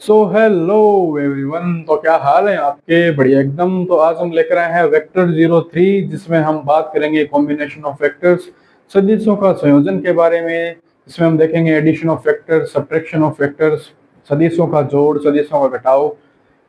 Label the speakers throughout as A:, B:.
A: So hello everyone. तो क्या हाल है आपके? बढ़िया एकदम। तो आज हम लेकर आए हैं वेक्टर 03, जिसमें हम बात करेंगे कॉम्बिनेशन ऑफ वेक्टर्स, सदिशों का संयोजन के बारे में। इसमें हम देखेंगे addition of vectors, subtraction of vectors, सदिशों का जोड़, सदिशों का घटाव।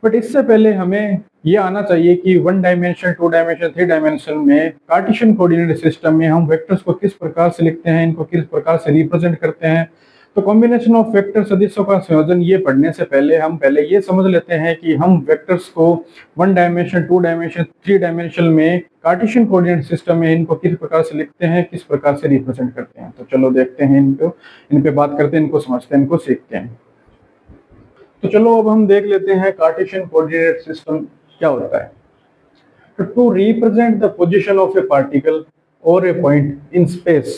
A: बट इससे पहले हमें ये आना चाहिए कि one dimension, two dimension, three dimension में कार्टेशियन कोऑर्डिनेट सिस्टम में हम वेक्टर्स को किस प्रकार से लिखते हैं, इनको किस प्रकार से रिप्रेजेंट करते हैं। तो कॉम्बिनेशन ऑफ वेक्टर, सदिशों का संयोजन, ये पढ़ने से पहले हम ये समझ लेते हैं कि हम वेक्टर्स को one dimension, two dimension, three dimension में कार्टेशियन कोऑर्डिनेट सिस्टम में इनको किस प्रकार से लिखते हैं, किस प्रकार से रिप्रेजेंट करते हैं। तो चलो देखते हैं इनको, इन पे बात करते हैं, इनको समझते हैं, इनको सीखते हैं। तो चलो अब हम देख लेते हैं कार्टेशियन कोऑर्डिनेट सिस्टम क्या होता है। To represent the position of a particle or a point in space,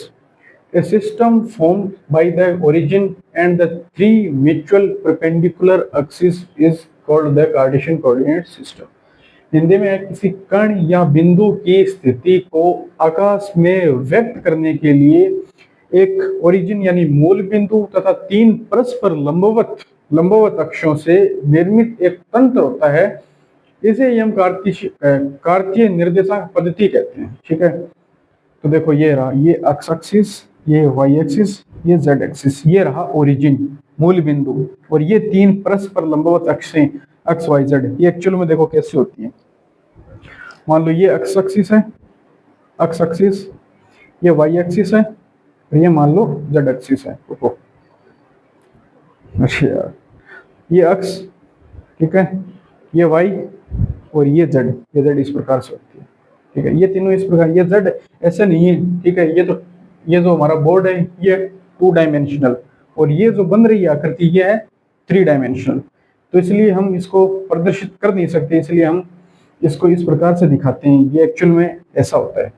A: a system formed by the origin and the three mutual perpendicular axes is called the Cartesian coordinate system. Hindi में किसी कण या बिंदु की स्थिति को आकाश में व्यक्त करने के लिए एक ओरिजिन यानी मूल बिंदु तथा तीन परस्पर लंबवत अक्षों से निर्मित एक तंत्र होता है। इसे हम कार्तीय निर्देशांक पद्धति कहते हैं। ठीक है, तो देखो ये रहा, ये एक्स एक्सिस, ये वाई एक्सिस, ये जेड एक्सिस, ये रहा ओरिजिन मूल बिंदु, और ये तीन परस्पर लंबवत अक्षें एक्स वाई जेड। ये एक्चुअल में देखो कैसे होती है। मान लो ये एक्स एक्सिस है, एक्स एक्सिस, ये वाई एक्सिस है, और ये मान लो जेड एक्सिस है। देखो अच्छा यार, ये एक्स, ठीक है, ये वाई और ये जेड इस प्रकार से होती है। ठीक है, ये तीनों इस प्रकार, ये जेड ऐसे नहीं है। ठीक है, ये जो हमारा बोर्ड है ये टू डायमेंशनल, और ये जो बन रही है आकृति ये है थ्री डायमेंशनल। तो इसलिए हम इसको प्रदर्शित कर नहीं सकते, इसलिए हम इसको इस प्रकार से दिखाते हैं। ये एक्चुअल में ऐसा होता है।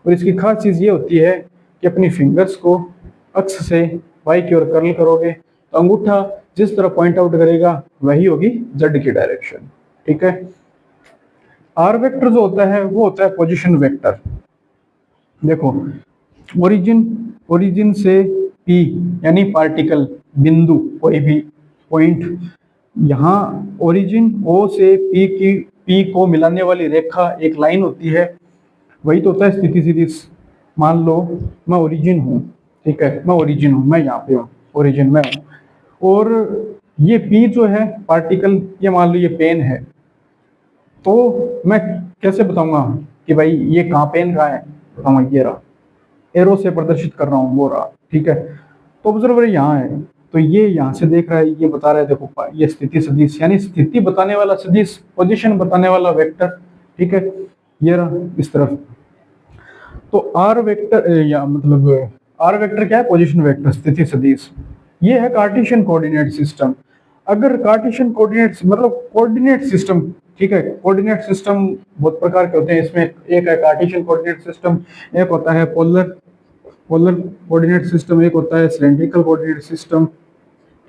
A: और इसकी खास चीज ये होती है कि अपनी फिंगर्स को अक्ष से वाई की ओर कर्ल करोगे तो अंगूठा जिस तरह पॉइंट आउट करेगा वही होगी जेड की डायरेक्शन। ठीक है, आर वेक्टर जो होता है वो होता है पोजीशन वेक्टर। देखो ओरिजिन से पी यानी पार्टिकल, बिंदु, कोई भी पॉइंट, यहाँ ओरिजिन ओ से पी को मिलाने वाली रेखा एक लाइन होती है, वही तो होता है स्थिति सदिश। मान लो मैं ओरिजिन हूँ, ठीक है, मैं ओरिजिन हूँ, मैं यहाँ पे हूँ, ओरिजिन में हूँ, और ये पी जो है पार्टिकल, ये मान लो ये पेन है। तो मैं कैसे बताऊंगा कि भाई ये कहाँ पेन रहा है? बताऊंगा ये रहा, एरो से प्रदर्शित कर रहा हूँ, वो रहा। ठीक है, तो ऑब्जर्वर यहाँ है, तो ये यहाँ से देख रहा है, ये बता रहा है देखो ये स्थिति सदिश, यानी स्थिति बताने वाला सदिश, पोजीशन बताने वाला वेक्टर। ठीक है, ये रहा इस तरफ। तो आर वेक्टर या मतलब आर वेक्टर क्या है? पोजीशन वेक्टर, स्थिति सदिश। ये है कार्टेशियन कोऑर्डिनेट सिस्टम। अगर कार्टेशियन कोऑर्डिनेट मतलब कोऑर्डिनेट सिस्टम, ठीक है, कोऑर्डिनेट सिस्टम बहुत प्रकार के होते हैं। इसमें एक है कार्टेशियन कोऑर्डिनेट सिस्टम, एक होता है पोलर कोऑर्डिनेट सिस्टम, एक होता है सिलेंड्रिकल कोऑर्डिनेट सिस्टम,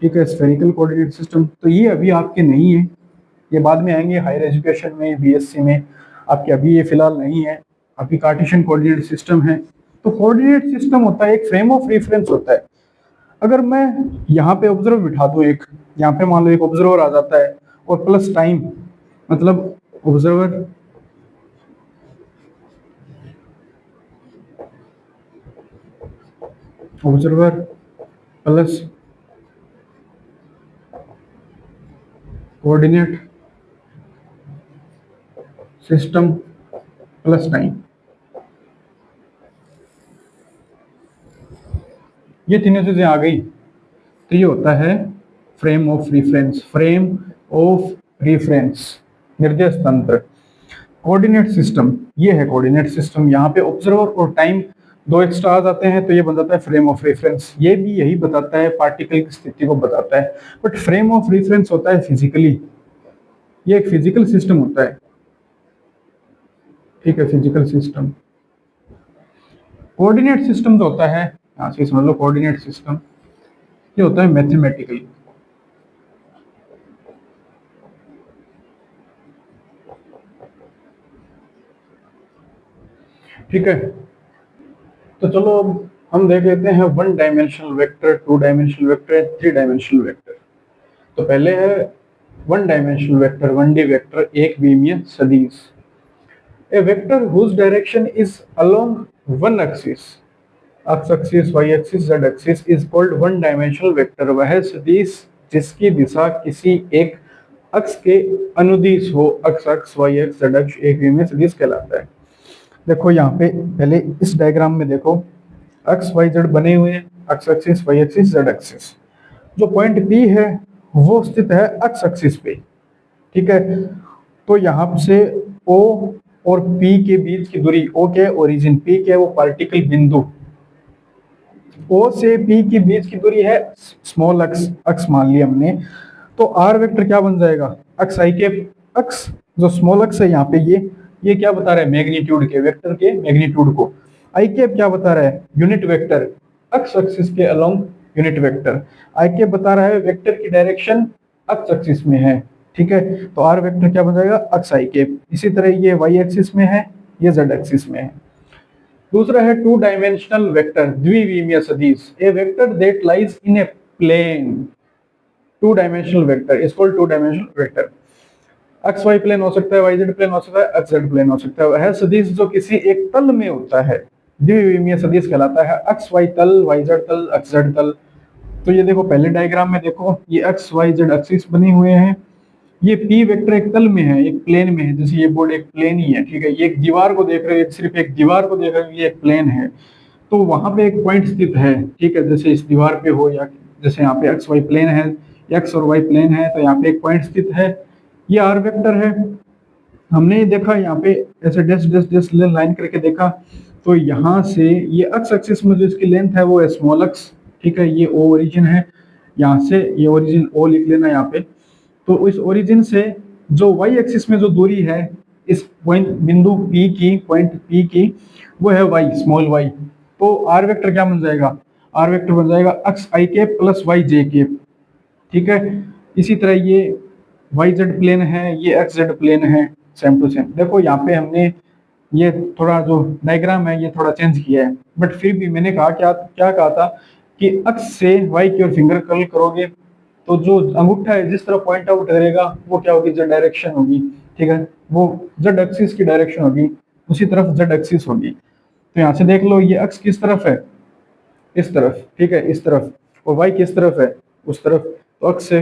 A: ठीक है, स्फेरिकल कोऑर्डिनेट सिस्टम। तो ये अभी आपके नहीं है, ये बाद में आएंगे हायर एजुकेशन में, बीएससी में। आपके अभी ये फिलहाल नहीं है, अभी कार्टेशियन कोऑर्डिनेट सिस्टम है। तो कोऑर्डिनेट सिस्टम होता है एक फ्रेम ऑफ रेफरेंस होता है। अगर मैं यहाँ पे ऑब्जर्वर बिठा दूं, एक यहाँ पे मान लो एक ऑब्जर्वर आ जाता है, और प्लस टाइम, मतलब observer plus coordinate system plus time, ये तीनों चीजें आ गई तो ये होता है फ्रेम ऑफ रेफरेंस, निर्देश तंत्र। कोऑर्डिनेट सिस्टम, ये है कोऑर्डिनेट सिस्टम। यहाँ पे ऑब्जर्वर और टाइम दो एक्स्ट्रा आ जाते हैं तो ये बन जाता है फ्रेम ऑफ रेफरेंस। ये भी यही बताता है, पार्टिकल की स्थिति को बताता है। बट फ्रेम ऑफ रेफरेंस होता है फिजिकली, ये एक फिजिकल सिस्टम होता है। ठीक है, फिजिकल सिस्टम। कोऑर्डिनेट सिस्टम जो होता है, यहाँ से समझ लो कोऑर्डिनेट सिस्टम ये होता है मैथमेटिकल। ठीक है, तो चलो अब हम देख लेते हैं one dimensional vector, two dimensional vector, three dimensional vector. तो पहले है one dimensional vector, one D vector, एक विमीय सदिश। A vector whose direction is along one axis, X axis, Y axis, Z axis, is called one dimensional vector. वह सदिश जिसकी दिशा किसी एक अक्ष के अनुदिश हो, अक्ष अक्ष, वाई अक्ष, जेड अक्ष, एक विमीय सदिश कहलाता है। देखो यहाँ पे पहले इस डायग्राम में देखो, एक्स वाई जेड बने हुए हैं, X axis, Y axis, Z axis. जो पॉइंट पी है वो स्थित है एक्स एक्सिस पे, ठीक है। तो यहाँ से ओ और पी के बीच की दूरी, ओ के ओरिजिन, पी के वो पार्टिकल बिंदु, ओ से पी के बीच की दूरी है स्मॉल एक्स, एक्स मान लिया हमने। तो आर वेक्टर क्या बन जाएगा, एक्स आई के एक्स, जो स्मॉल एक्स है यहाँ पे, ये क्या बता रहा है, मैग्नीट्यूड के, वेक्टर के मैग्नीट्यूड को। आई कैप क्या बता रहा है, यूनिट वेक्टर, एक्स एक्सिस के अलोंग यूनिट वेक्टर। आई कैप बता रहा है वेक्टर की डायरेक्शन एक्स एक्सिस में है, ठीक है। तो आर वेक्टर क्या बन जाएगा, एक्स आई कैप। इसी तरह ये वाई एक्सिस में है, ये जेड एक्सिस में है। दूसरा है टू डायमेंशनल वेक्टर, द्विविमीय सदिश, a vector that lies in a plane. Two dimensional vector is called two dimensional vector. X Y plane हो सकता है, वाई जेड प्लेन हो सकता है, एक्स जेड प्लेन हो सकता है। वह सदिश जो किसी एक तल में होता है द्विविमीय सदिश कहलाता है, एक्स वाई तल, वाई जेड तल, एक्स जेड तल। तो ये देखो पहले डायग्राम में देखो, ये एक्स वाई जेड एक्सिस बने हुए हैं, ये पी वेक्टर एक तल में है, एक प्लेन में है, जैसे ये बोर्ड एक प्लेन ही है, ठीक है। ये एक दीवार को देख रहे हो, सिर्फ एक दीवार को देख रहे हो, ये एक प्लेन है। तो वहां पे एक पॉइंट स्थित है, ठीक है, जैसे इस दीवार पे हो, या जैसे यहाँ पे एक्स वाई प्लेन है, एक्स और वाई प्लेन है, तो यहाँ पे एक पॉइंट स्थित है, ये आर वेक्टर है। हमने ये देखा यहाँ पे ऐसे डैश डैश डैश लाइन करके देखा, तो यहाँ से ये एक्स एक्सिस में जो इसकी लेंथ है वो है स्मॉल एक्स, ठीक है। ये ओ ओरिजिन है, यहाँ से ये ओरिजिन ओ लिख लेना यहाँ पे। तो इस ओरिजिन से जो वाई एक्सिस में जो दूरी है इस पॉइंट बिंदु पी की, पॉइंट पी की, वो है वाई, स्मॉल वाई। तो आर वेक्टर क्या बन जाएगा, आर वेक्टर बन जाएगा x I cap plus Y J cap, ठीक है। इसी तरह ये वाई जेड प्लेन है, ये एक्स जेड प्लेन है, सेम टू सेम। देखो यहाँ पे हमने ये थोड़ा जो डायग्राम है ये थोड़ा चेंज किया है, बट फिर भी मैंने कहा क्या क्या कहा था कि अक्ष से वाई की ओर फिंगर कर्ल करोगे तो जो अंगूठा है जिस तरफ पॉइंट आउट करेगा वो क्या होगी, जेड डायरेक्शन होगी, ठीक है। वो जेड एक्सिस की डायरेक्शन होगी, उसी तरफ जेड एक्सिस होगी। तो यहाँ से देख लो ये अक्ष किस तरफ है, इस तरफ, ठीक है, इस तरफ, और वाई किस तरफ है, उस तरफ। तो अक्ष से,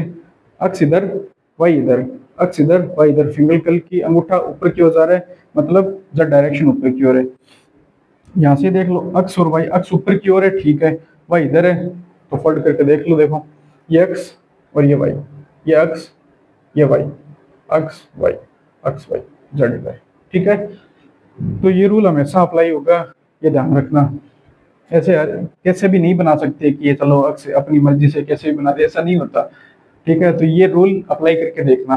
A: अक्ष इधर, वाई इधर, अक्ष इधर, वाई इधर, फिंगर कर्ल की अंगूठा ऊपर की ओर जा रहा है, मतलब जेड डायरेक्शन ऊपर की ओर है। यहाँ से देख लो अक्ष और वाई, अक्ष ऊपर की ओर है, ठीक है, वाई इधर है, तो फोल्ड करके देख लो, देखो ये अक्ष और ये वाई, ये अक्ष, ये वाई, अक्ष वाई, अक्ष वाई, जेड इधर, ठीक है। तो ये रूल हमेशा अप्लाई होगा, ये ध्यान रखना। ऐसे कैसे भी नहीं बना सकते कि ये चलो अक्ष अपनी मर्जी से कैसे भी बना दे, ऐसा नहीं होता, ठीक है। तो ये रूल अप्लाई करके देखना।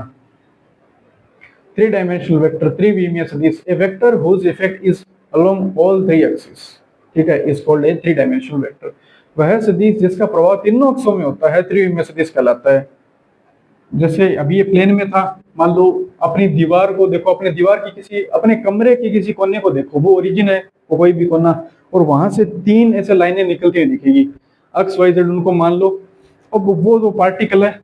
A: थ्री डायमेंशनल वेक्टर, त्रिविमीय सदिश, a vector whose effect is along all three axis, ठीक है, is called a three dimensional vector. वह सदिश जिसका प्रभाव तीनों अक्षों में होता है त्रिविमीय सदिश कहलाता है। जैसे अभी ये प्लेन में था, मान लो अपनी दीवार को देखो, अपने दीवार की किसी, अपने कमरे की किसी कोने को देखो, वो ओरिजिन है, वो कोई भी कोना, और वहां से तीन ऐसे लाइनें निकलती हुई दिखेगी, एक्स वाई जेड उनको मान लो। अब वो जो पार्टिकल है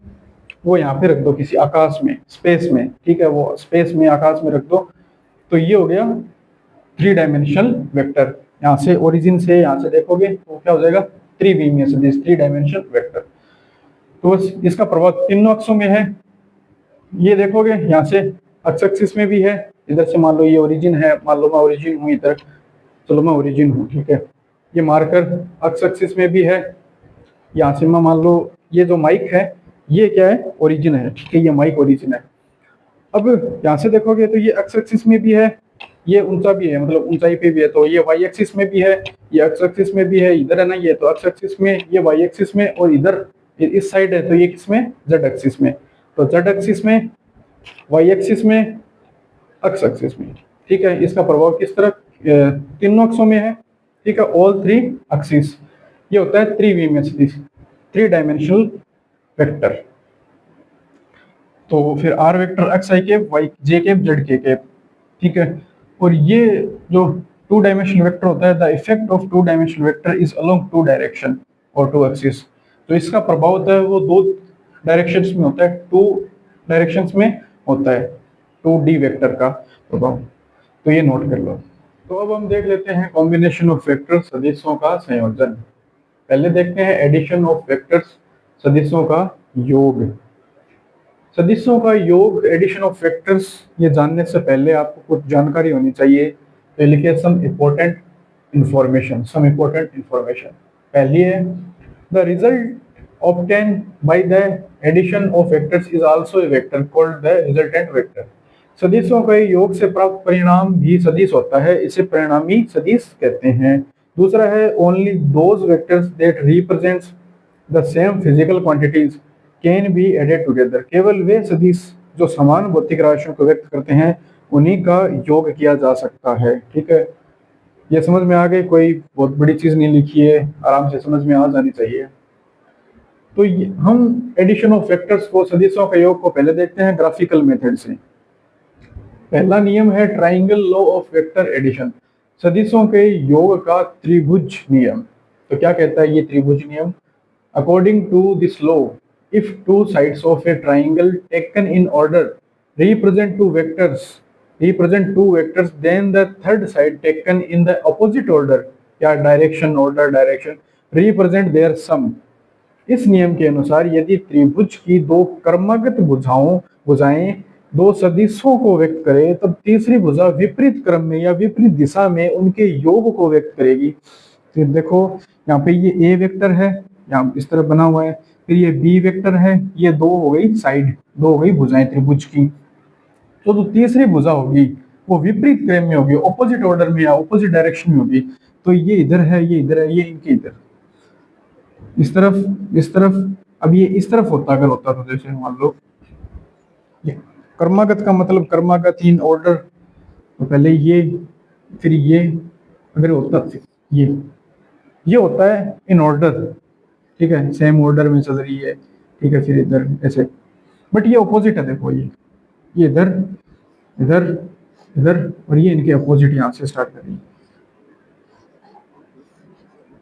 A: वो यहाँ पे रख दो किसी आकाश में, स्पेस में, ठीक है, वो स्पेस में, आकाश में रख दो, तो ये हो गया थ्री डायमेंशनल वेक्टर। यहाँ से ओरिजिन से यहाँ से देखोगे तो क्या हो जाएगा, त्रिविमीय सदिश, थ्री डायमेंशनल वेक्टर। तो इसका प्रभाव तीनों अक्षों में है। ये देखोगे यहाँ से एक्स एक्सिस में भी है, इधर से मान लो ये ओरिजिन है, मान लो मैं ओरिजिन हूँ इधर, चलो मैं ओरिजिन हूँ, ठीक है। ये मार्कर एक्स एक्सिस में भी है, यहाँ से मैं मान लो ये जो माइक है ये क्या है, ओरिजिन है, ठीक है, ये माइक ओरिजिन है। अब यहाँ से देखोगे तो ये एक्स एक्सिस में भी है, ये ऊंचा भी है, मतलब ऊंचाई पे भी है, तो ये वाई एक्सिस में भी है, ये एक्स एक्सिस में भी है, इधर है ना, ये तो एक्स एक्सिस में, ये वाई एक्सिस में, और इधर इस साइड है तो ये किसमें, जेड एक्सिस में। तो जेड एक्सिस में, वाई एक्सिस में, एक्स एक्सिस में, ठीक है। इसका प्रभाव किस तरह, तीनों अक्षों में है, ठीक है, ऑल थ्री एक्सिस। ये होता है त्रिविमीय सदिश, थ्री डायमेंशनल वेक्टर। तो फिर R vector X I cap, Y J cap, Z K cap, ठीक है। और ये जो टू डायमेंशनल वेक्टर होता है, the effect of two dimensional vector is along two direction और टू एक्सिस। तो इसका प्रभाव होता है वो डायरेक्शंस में होता है, 2 डायरेक्शंस में होता है 2D वेक्टर का प्रभाव। तो ये नोट कर लो। तो अब हम देख लेते हैं कॉम्बिनेशन ऑफ वेक्टर, सदिशों का संयोजन। पहले देखते हैं एडिशन ऑफ वेक्टर्स, सदिशों का योग। सदिशों का योग, एडिशन ऑफ वेक्टर्स, ये जानने से पहले आपको कुछ जानकारी होनी चाहिए। तो लिखिए some important information, some important information. पहली है the result obtained by the addition of vectors is also a vector called the resultant vector। सदिशों के योग से प्राप्त परिणाम भी सदिश होता है, इसे परिणामी सदिश कहते हैं। दूसरा है only those vectors that represents the same physical quantities can be added together. केवल वे सदिश जो समान भौतिक राशियों को व्यक्त करते हैं उन्हीं का योग किया जा सकता है। ठीक है, ये समझ में आ गई, कोई बहुत बड़ी चीज नहीं लिखी है, आराम से समझ में आ जानी चाहिए। तो हम एडिशन ऑफ वेक्टर्स को, सदिशों के योग को पहले देखते हैं ग्राफिकल मेथड से। पहला नियम है triangle law of vector addition, सदिशों के योग का त्रिभुज नियम। तो क्या कहता है ये त्रिभुज नियम? According to this law, if two sides of a triangle taken in order represent two vectors, then the third side taken in the opposite order या डायरेक्शन represent their sum। इस नियम के अनुसार यदि त्रिभुज की दो क्रमागत भुजाएं दो सदिशों को व्यक्त करे, तब तीसरी भुजा विपरीत क्रम में या विपरीत दिशा में उनके योग को व्यक्त करेगी। फिर देखो यहाँ पे ये ए वेक्टर है, यहाँ इस तरह बना हुआ है, फिर ये बी वेक्टर है, ये दो हो गई साइड, दो हो गई भुजाएं त्रिभुज की। तो जो तीसरी भुजा होगी वो विपरीत क्रम में होगी, ऑपोजिट ऑर्डर में या ऑपोजिट डायरेक्शन में होगी। तो ये इधर है, ये इधर है, ये इनके इधर, इस तरफ, इस तरफ। अब ये इस तरफ होता अगर होता तो जैसे मान लो ये कर्मागत का मतलब कर्मागत इन ऑर्डर, तो पहले ये फिर ये, अगर होता ये होता है इन ऑर्डर, ठीक है, सेम ऑर्डर में चल रही है, ठीक है, फिर इधर ऐसे। बट ये ऑपोजिट है, देखो ये इधर इधर इधर और ये इनके अपोजिट यहां से स्टार्ट कर रही है,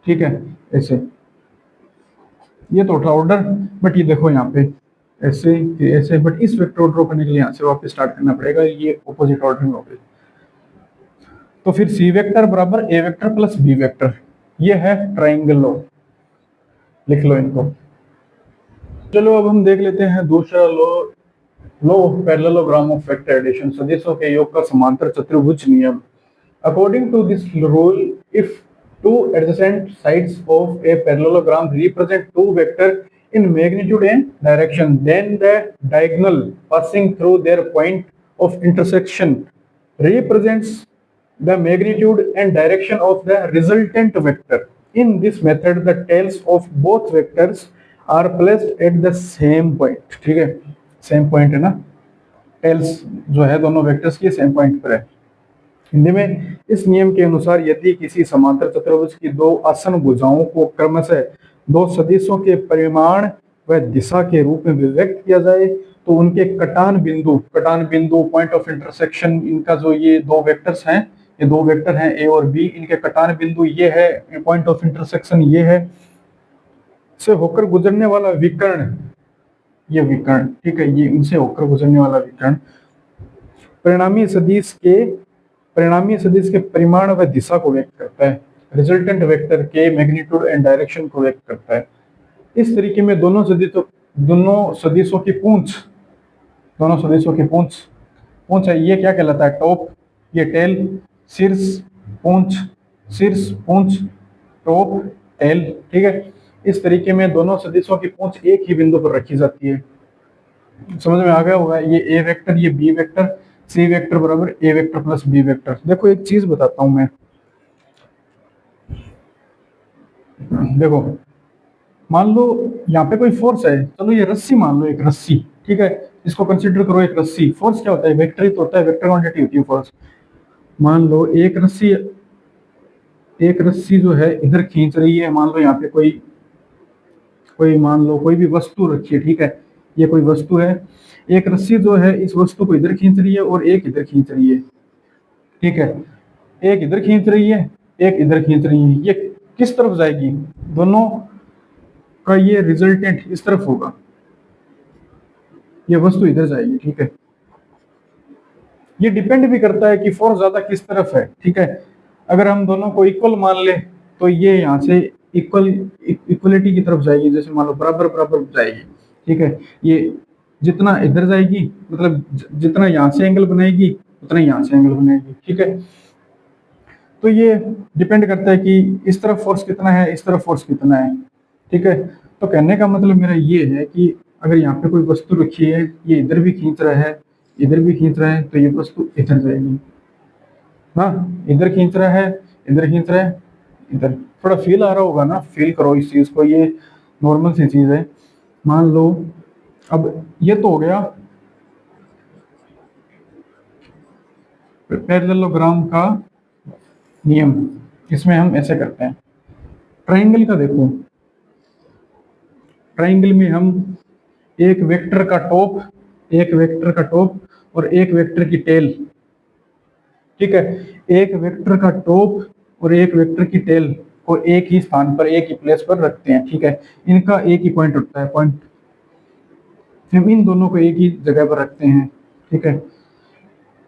A: ठीक है, ऐसे। ये तो था ऑर्डर, बट ये देखो यहाँ पे ऐसे ऐसे, बट इस वेक्टर ड्रॉ करने के लिए यहाँ से वापस स्टार्ट करना पड़ेगा, ये ऑपोजिट ऑर्डर में हो गई। तो फिर सी वेक्टर बराबर A vector plus B vector, ये है ट्राइंगल लॉ, लिख लो इनको। चलो अब हम देख लेते हैं दूसरा law of parallelogram of vector addition, सदिशों के योग का समांतर चतुर्भुज नियम। According to this rule, if two adjacent sides of a parallelogram represent two vectors in magnitude and direction, then the diagonal passing through their point of intersection represents the magnitude and direction of the resultant vector। In this method, the tails of both vectors are placed at the same point। ठीक है, same point है ना, tales जो है दोनों vectors की same point पर है। हिंदी में इस नियम के अनुसार यदि किसी समांतर चतुर्भुज की दो आसन भुजाओं को क्रमशः दो सदिशों के परिमाण व दिशा के रूप में व्यक्त किया जाए, तो उनके कटान बिंदु पॉइंट ऑफ इंटरसेक्शन, इनका जो ये दो वेक्टर्स हैं, ये दो वेक्टर हैं ए और बी, इनके कटान बिंदु ये है, पॉइंट ऑफ इंटरसेक्शन ये है, से होकर गुजरने वाला विकर्ण, ये विकर्ण, ठीक है, ये इनसे होकर गुजरने वाला विकर्ण परिणामी सदिश के परिमाण व दिशा को व्यक्त करता है, रिजल्टेंट वेक्टर के मैग्नीट्यूड एंड डायरेक्शन को व्यक्त करता है। इस तरीके में दोनों सदिशों की पूंछ है, ये क्या कहलाता है? टॉप, ये टेल, शीर्ष पूंछ, टॉप टेल, ठीक है। इस तरीके में दोनों सदिशों की पूंछ एक ही बिंदु पर रखी जाती है। समझ में आ गया होगा, ये ए वेक्टर, ये बी वेक्टर, सी वेक्टर बराबर A vector plus B vector. देखो एक चीज बताता हूं मैं, देखो मान लो यहाँ पे कोई फोर्स है, चलो ये रस्सी मान लो, एक रस्सी, ठीक है, इसको कंसीडर करो एक रस्सी। फोर्स क्या होता है? वेक्टर ही तो होता है, वेक्टर क्वांटिटी होती है फोर्स। मान लो एक रस्सी जो है इधर खींच रही है, मान लो यहाँ पे मान लो कोई भी वस्तु रखी है, ठीक है, ये कोई वस्तु है, एक रस्सी जो है इस वस्तु को इधर खींच रही है और एक इधर खींच रही है, ठीक है, एक इधर खींच रही है, एक इधर खींच रही है। ये किस तरफ जाएगी? दोनों का ये रिजल्टेंट इस तरफ होगा, ये वस्तु इधर जाएगी, ठीक है। ये डिपेंड भी करता है कि फोर्स ज्यादा किस तरफ है, ठीक है। अगर हम दोनों को इक्वल मान ले तो ये यहाँ से इक्वलिटी की तरफ जाएगी, जैसे मान लो बराबर बराबर जाएगी, ठीक है। ये जितना इधर जाएगी मतलब जितना यहाँ से एंगल बनाएगी उतना यहाँ से एंगल बनाएगी, ठीक है। तो ये डिपेंड करता है कि इस तरफ फोर्स कितना है, इस तरफ फोर्स कितना है, ठीक है। तो कहने का मतलब मेरा ये है कि अगर यहाँ पे कोई वस्तु रखी है, ये इधर भी खींच रहा है, इधर भी खींच रहा है, तो ये वस्तु इधर जाएगी। हाँ, इधर खींच रहा है, इधर खींच रहा है, इधर। थोड़ा फील आ रहा होगा ना, फील करो इस चीज को, ये नॉर्मल सी चीज है। मान लो अब ये तो हो गया पैरेललोग्राम का नियम, इसमें हम ऐसे करते हैं। ट्रायंगल का देखो, ट्रायंगल में हम एक वेक्टर का टॉप, एक वेक्टर का टॉप और एक वेक्टर की टेल, ठीक है। एक वेक्टर का टॉप और एक वेक्टर की टेल को एक ही स्थान पर, एक ही प्लेस पर रखते हैं, ठीक है। इनका एक ही पॉइंट होता है, पॉइंट। हम इन दोनों को एक ही जगह पर रखते हैं, ठीक है।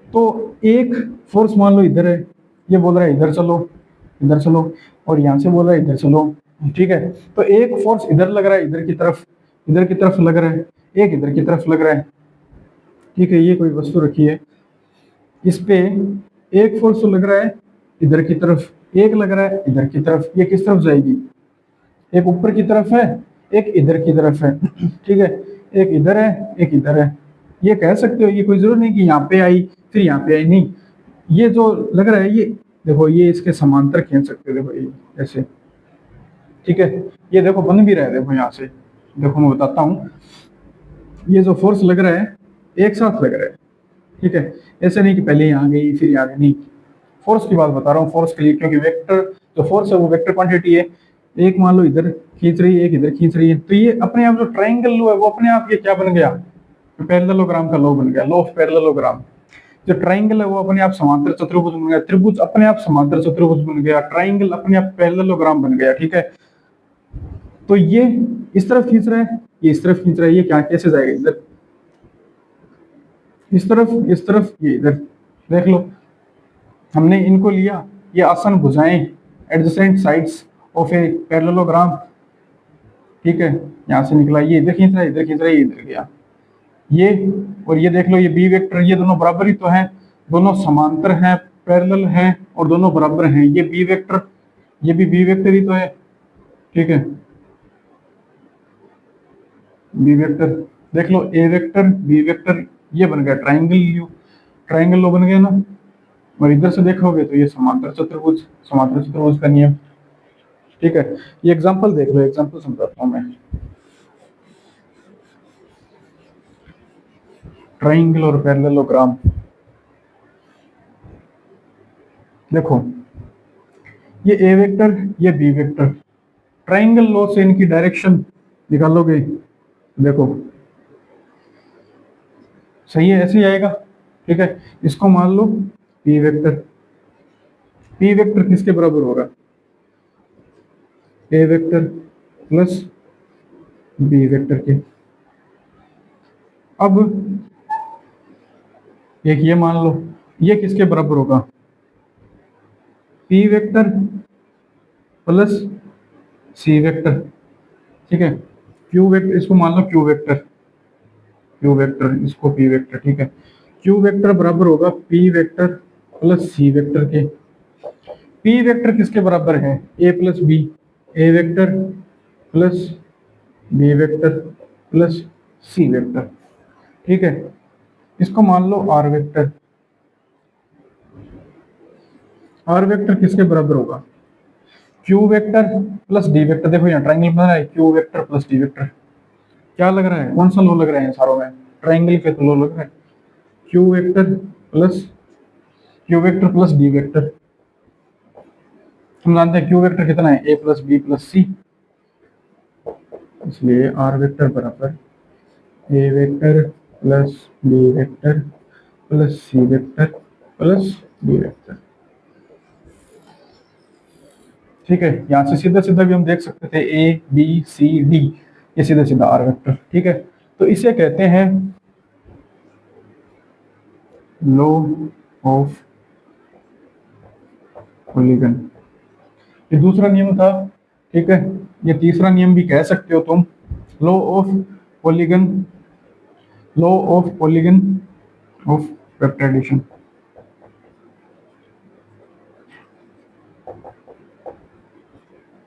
A: तो एक फोर्स मान लो इधर है, ये बोल रहा है इधर चलो, इधर चलो, और यहाँ से बोल रहा है इधर चलो, ठीक है। तो एक फोर्स इधर लग रहा है, इधर की तरफ लग रहा है, एक इधर की तरफ लग रहा है, ठीक है। ये कोई वस्तु रखी है, इस पे एक फोर्स तो लग रहा है इधर की तरफ, एक लग रहा है इधर की तरफ। ये किस तरफ जाएगी? एक ऊपर की तरफ है, एक इधर की तरफ है, ठीक है। एक इधर है, एक इधर है। ये कह सकते हो, ये कोई जरूर नहीं कि यहाँ पे आई फिर यहाँ पे आई, नहीं। ये जो लग रहा है, ये देखो, ये इसके समांतर खींच सकते हो, देखो ये ऐसे, ठीक है। ये देखो बन भी रहा है, देखो यहाँ से, देखो मैं बताता हूँ। ये जो फोर्स लग रहा है एक साथ लग रहा है, ठीक है। ऐसे नहीं कि पहले यहाँ गई फिर यहाँ गई, नहीं। फोर्स की बात बता रहा हूँ, फोर्स के लिए, क्योंकि वेक्टर जो फोर्स है वो वेक्टर क्वांटिटी है। एक मान लो इधर खींच रही है, एक इधर खींच रही है, तो ये अपने आप जो ट्रायंगल लो है वो अपने आप ये क्या बन गया? पैरेललोग्राम का लॉ बन गया, लॉ ऑफ पैरेललोग्राम। जो ट्रायंगल है वो अपने आप समांतर चतुर्भुज बन गया, त्रिभुज अपने आप समांतर चतुर्भुज बन गया, ट्रायंगल अपने आप पैरेललोग्राम बन गया, ठीक है। तो ये इस तरफ खींच रहा है, ये इस तरफ खींच रहा है, ये क्या कैसे जाएगा? इधर, इस तरफ, ये इधर। देख लो, हमने इनको लिया, ये आसन भुजाएं, adjacent sides of a parallelogram, ठीक है। यहाँ से निकला, ये इधर खींच रहा है, इधर खींच रहा है, ये इधर गया। ये और ये देख लो, ये बी वेक्टर, ये दोनों बराबर ही तो हैं, दोनों समांतर हैं, पैरेलल हैं और दोनों बराबर हैं। ये बी वेक्टर, ये भी बी वेक्टर ही तो है, ठीक है। बी वेक्टर देख लो, ए वेक्टर बी वेक्टर, ये बन गया ट्रायंगल, ट्रायंगल लो बन गया ना। और इधर से देखोगे तो ये समांतर चतुर्भुज का नियम, ठीक है। ये एग्जांपल देख लो, एग्जांपल समझाता हूं मैं। ट्रायंगल और पैरेललोग्राम देखो, ये ए वेक्टर, ये बी वेक्टर, ट्रायंगल लॉ से इनकी डायरेक्शन निकालोगे, देखो सही है, ऐसे ही आएगा, ठीक है। इसको मान लो पी वेक्टर, पी वेक्टर किसके बराबर होगा? ए वेक्टर प्लस बी वेक्टर के। अब एक ये मान लो, ये किसके बराबर होगा? P vector plus C vector, ठीक है। क्यू वेक्टर, इसको मान लो क्यू वेक्टर, क्यू वेक्टर, इसको पी वेक्टर, ठीक है। क्यू वेक्टर बराबर होगा P vector plus C vector के। पी वेक्टर किसके बराबर है? A plus B, A vector plus B vector plus C vector, ठीक है। इसको मान लो आर वेक्टर, आर वेक्टर किसके बराबर होगा? Q vector plus D vector. देखो यहाँ ट्रायंगल बना है, Q vector plus D vector. क्या लग रहा है, कौन सा लो लग रहा है सारों में? ट्रायंगल के तो लो लग रहा है। Q vector plus D vector. हम जानते हैं क्यू वेक्टर कितना है? A plus B plus C, इसलिए आर वेक्टर बराबर A vector plus B vector plus C vector plus D vector, ठीक है। यहां से सीधा सीधा भी हम देख सकते थे ए बी सी डी, ये सीधा सीधा आर वेक्टर, ठीक है। तो इसे कहते हैं लॉ ऑफ पॉलीगन, ये दूसरा नियम था, ठीक है। ये तीसरा नियम भी कह सकते हो तुम, law of polygon, law of polygon of vector addition.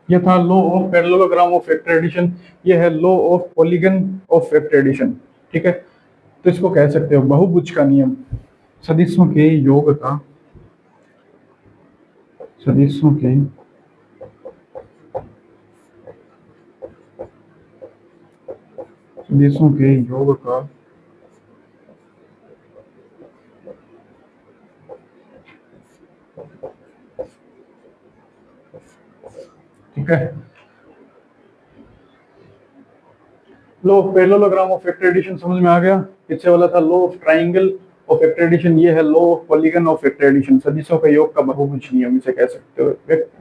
A: ये था law of parallelogram of vector addition, ये है law of polygon of vector addition, ठीक है। तो इसको कह सकते हो बहुभुज का नियम, सदिशों के योग का, सदिशों के सदिशों के योग का ठीक है। Law of parallelogram of vector addition समझ में आ गया। पीछे वाला था law of triangle of vector addition, ये है law of polygon of vector addition, सदिशों का योग का बहुभुज नियम इसे कह सकते हो।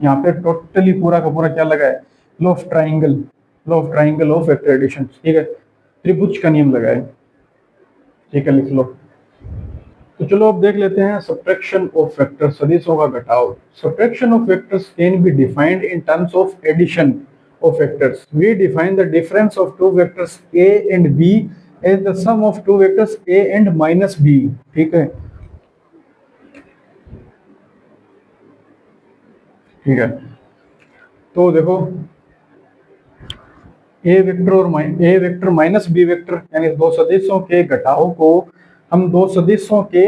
A: यहाँ पे टोटली पूरा का पूरा क्या लगा है, law of triangle, law of triangle of vector addition, ठीक है। त्रिभुज का नियम लगा है, ठीक है, लिख लो। तो चलो अब देख लेते हैं सब्ट्रैक्शन ऑफ वेक्टर, सदिशों का घटाव। Subtraction of vectors can be defined in terms of addition of vectors. We define the difference of two vectors a and b as the sum of two vectors a and minus b, ठीक है, ठीक है। तो देखो ए vector और ए vector minus B vector, यानी दो सदिशों के घटाव को हम दो सदिशों के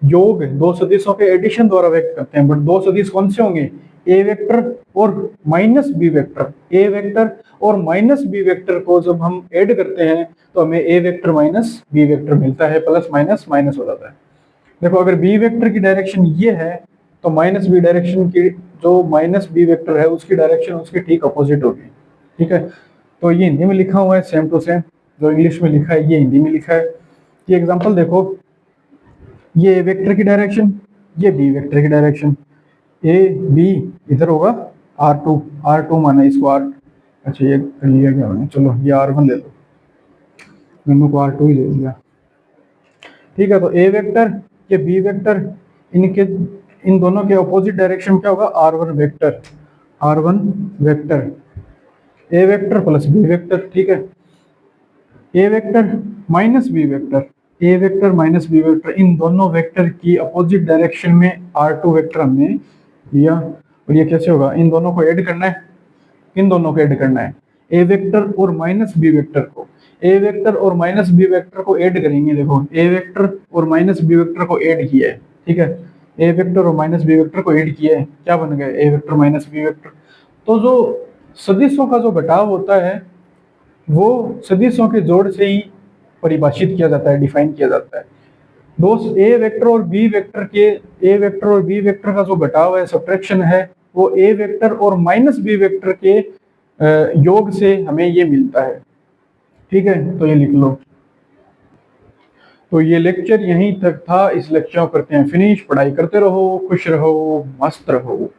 A: योग, दो सदिशों के एडिशन द्वारा व्यक्त करते हैं। बट दो सदिश कौन से होंगे, ए वेक्टर और माइनस बी वेक्टर। ए वेक्टर और माइनस बी वेक्टर को जब हम ऐड करते हैं तो हमें ए वेक्टर माइनस बी वेक्टर मिलता है, प्लस माइनस माइनस हो जाता है। देखो अगर बी वेक्टर की डायरेक्शन ये है तो माइनस बी डायरेक्शन की, जो माइनस बी वेक्टर है उसकी डायरेक्शन उसके ठीक अपोजिट होगी, ठीक है। तो ये हिंदी में लिखा हुआ है सेम टू सेम, जो इंग्लिश में लिखा है ये हिंदी में लिखा है। ये एग्जांपल देखो, ये ए वेक्टर की डायरेक्शन, ये बी वेक्टर की डायरेक्शन, ए बी इधर होगा आर टू माना इसको आर, अच्छा ये कर लिया क्या मैंने, चलो ये R1 ले लो, मैंने को R2 ही ले लिया, ठीक है। तो ए वेक्टर ये बी वेक्टर, इनके इन दोनों के अपोजिट डायरेक्शन क्या होगा, R1 वेक्टर, R1 वेक्टर, ए वेक्टर प्लस बी वेक्टर, ठीक है। ए वेक्टर माइनस बी वेक्टर, ए वेक्टर माइनस बी वेक्टर, इन दोनों वेक्टर की अपोजिट डायरेक्शन में R2 वेक्टर हमने लिया। और ये कैसे होगा, इन दोनों को ऐड करना है, इन दोनों को ऐड करना है, ए वेक्टर और माइनस बी वेक्टर को, ए वेक्टर और माइनस बी वेक्टर को ऐड करेंगे। देखो ए वेक्टर और माइनस बी वेक्टर को ऐड किया है, ठीक है, ए वेक्टर और माइनस बी वेक्टर को ऐड किया है, क्या बन गया, ए वेक्टर माइनस बी वेक्टर। तो जो सदिशों का जो घटाव होता है वो सदिशों के जोड़ से ही परिभाषित किया जाता है, डिफाइन किया जाता है। दोस्त ए वेक्टर और बी वेक्टर के, ए वेक्टर और बी वेक्टर का जो घटाव है, सब्ट्रैक्शन है, वो ए वेक्टर और माइनस बी वेक्टर के योग से हमें ये मिलता है, ठीक है। तो ये लिख लो। तो ये लेक्चर यहीं तक था, इस लेक्चर को करते हैं फिनिश। पढ़ाई करते रहो, खुश रहो, मस्त रहो।